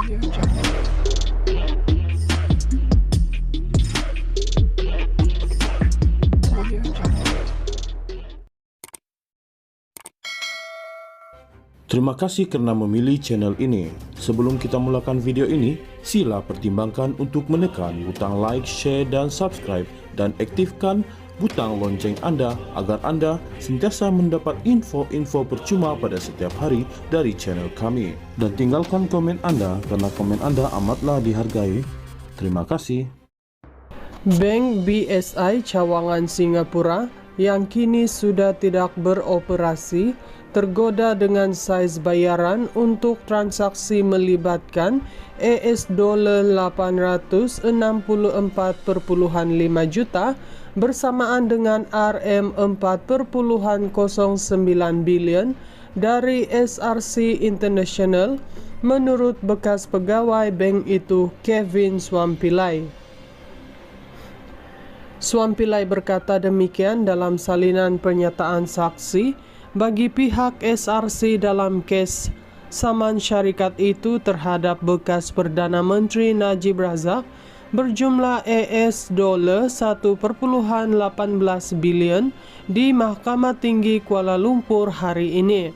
Terima kasih karena memilih channel ini. Sebelum kita mulakan video ini, sila pertimbangkan untuk menekan butang like, share, dan subscribe, dan aktifkan butang lonceng Anda agar Anda sentiasa mendapat info-info percuma pada setiap hari dari channel kami. Dan tinggalkan komen Anda karena komen Anda amatlah dihargai. Terima kasih. Bank BSI Cawangan Singapura yang kini sudah tidak beroperasi tergoda dengan saiz bayaran untuk transaksi melibatkan $864.5 juta bersamaan dengan RM4.09 bilion dari SRC International, menurut bekas pegawai bank itu Kevin Swampilai. Swampilai berkata demikian dalam salinan pernyataan saksi bagi pihak SRC dalam kes saman syarikat itu terhadap bekas Perdana Menteri Najib Razak berjumlah $1.18 bilion di Mahkamah Tinggi Kuala Lumpur hari ini.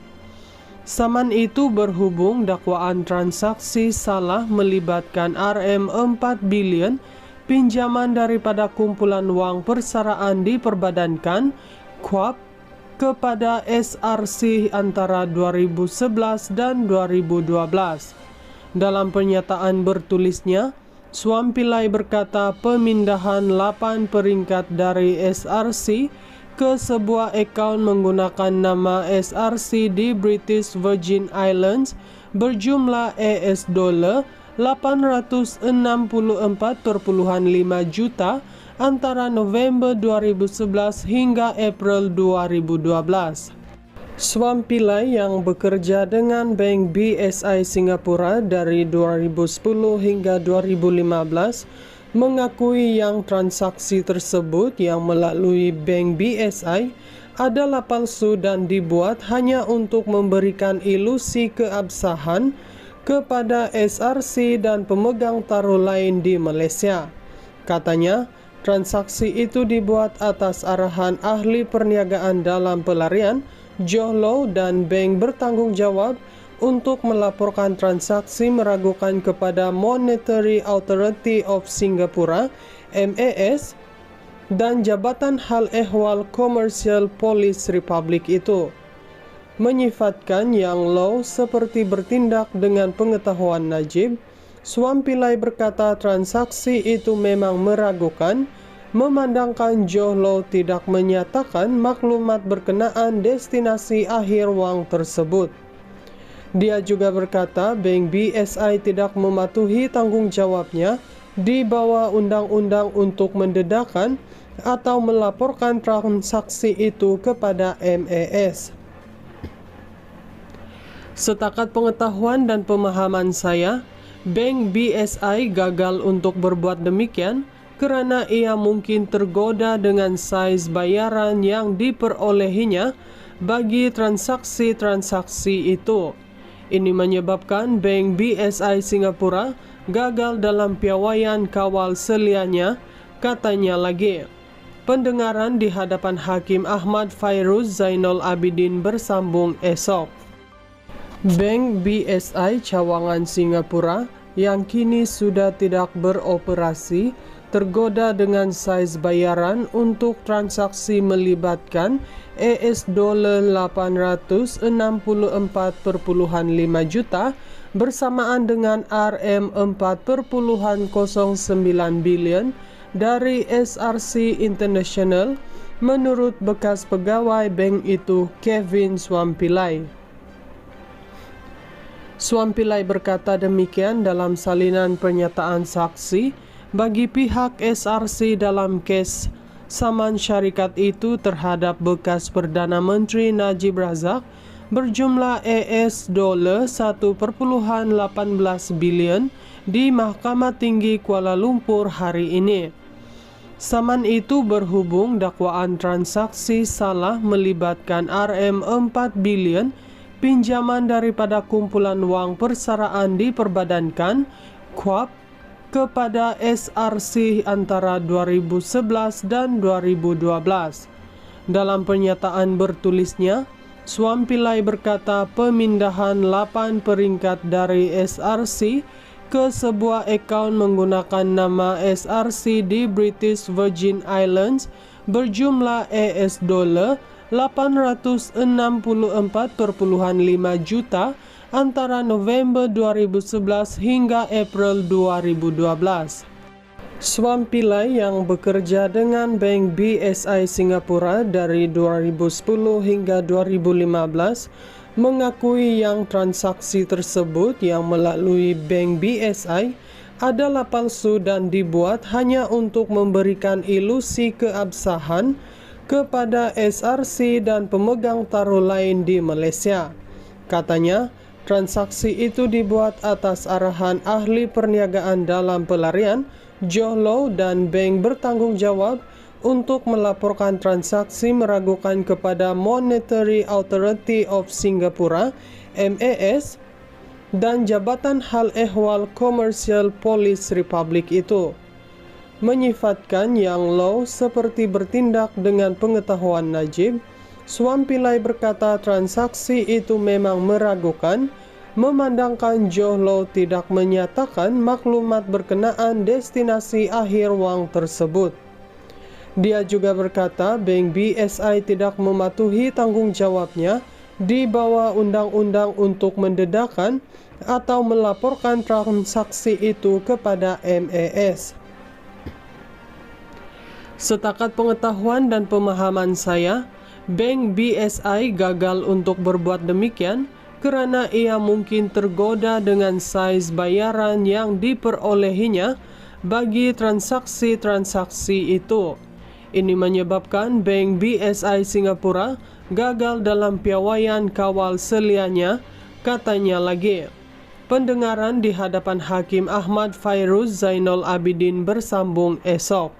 Saman itu berhubung dakwaan transaksi salah melibatkan RM4 bilion pinjaman daripada kumpulan wang persaraan diperbadankan KUAP kepada SRC antara 2011 dan 2012. Dalam pernyataan bertulisnya, Swampilai berkata pemindahan 8 peringkat dari SRC ke sebuah akaun menggunakan nama SRC di British Virgin Islands berjumlah $864.5 juta antara November 2011 hingga April 2012. Swampilai yang bekerja dengan Bank BSI Singapura dari 2010 hingga 2015 mengakui yang transaksi tersebut yang melalui Bank BSI adalah palsu dan dibuat hanya untuk memberikan ilusi keabsahan kepada SRC dan pemegang taruh lain di Malaysia. Katanya, transaksi itu dibuat atas arahan ahli perniagaan dalam pelarian, Joe Low, dan bank bertanggung jawab untuk melaporkan transaksi meragukan kepada Monetary Authority of Singapore (MAS) dan Jabatan Hal Ehwal Komersial Polis Republik itu. Menyifatkan yang Low seperti bertindak dengan pengetahuan Najib, Swampilai berkata transaksi itu memang meragukan, memandangkan Joe Low tidak menyatakan maklumat berkenaan destinasi akhir wang tersebut. Dia juga berkata Bank BSI tidak mematuhi tanggung jawabnya di bawah undang-undang untuk mendedakan atau melaporkan transaksi itu kepada MAS. Setakat pengetahuan dan pemahaman saya, Bank BSI gagal untuk berbuat demikian kerana ia mungkin tergoda dengan saiz bayaran yang diperolehinya bagi transaksi-transaksi itu. Ini menyebabkan Bank BSI Singapura gagal dalam piawaian kawal selianya, katanya lagi. Pendengaran di hadapan Hakim Ahmad Fairuz Zainul Abidin bersambung esok. Bank BSI Cawangan Singapura yang kini sudah tidak beroperasi tergoda dengan saiz bayaran untuk transaksi melibatkan $864.5 juta bersamaan dengan RM4.09 bilion dari SRC International, menurut bekas pegawai bank itu Kevin Swampilai. Swampilai berkata demikian dalam salinan pernyataan saksi bagi pihak SRC dalam kes saman syarikat itu terhadap bekas Perdana Menteri Najib Razak berjumlah $1.18 bilion di Mahkamah Tinggi Kuala Lumpur hari ini. Saman itu berhubung dakwaan transaksi salah melibatkan RM4 bilion pinjaman daripada kumpulan wang persaraan diperbadankan KUAP kepada SRC antara 2011 dan 2012. Dalam pernyataan bertulisnya, Swampilai berkata pemindahan 8 peringkat dari SRC ke sebuah akaun menggunakan nama SRC di British Virgin Islands berjumlah US dollar 864.5 juta antara November 2011 hingga April 2012. Swampilai yang bekerja dengan Bank BSI Singapura dari 2010 hingga 2015 mengakui yang transaksi tersebut yang melalui Bank BSI adalah palsu dan dibuat hanya untuk memberikan ilusi keabsahan kepada SRC dan pemegang taruh lain di Malaysia. Katanya, transaksi itu dibuat atas arahan ahli perniagaan dalam pelarian, Joe Low, dan bank bertanggung jawab untuk melaporkan transaksi meragukan kepada Monetary Authority of Singapore (MAS) dan Jabatan Hal Ehwal Komersial Polis Republik itu. Menyifatkan yang Low seperti bertindak dengan pengetahuan Najib, Swampilai berkata transaksi itu memang meragukan, memandangkan Joe Low tidak menyatakan maklumat berkenaan destinasi akhir wang tersebut. Dia juga berkata Bank BSI tidak mematuhi tanggung jawabnya di bawah undang-undang untuk mendedahkan atau melaporkan transaksi itu kepada MAS. Setakat pengetahuan dan pemahaman saya, Bank BSI gagal untuk berbuat demikian kerana ia mungkin tergoda dengan saiz bayaran yang diperolehinya bagi transaksi-transaksi itu. Ini menyebabkan Bank BSI Singapura gagal dalam piawaian kawal selianya, katanya lagi. Pendengaran di hadapan Hakim Ahmad Fairuz Zainul Abidin bersambung esok.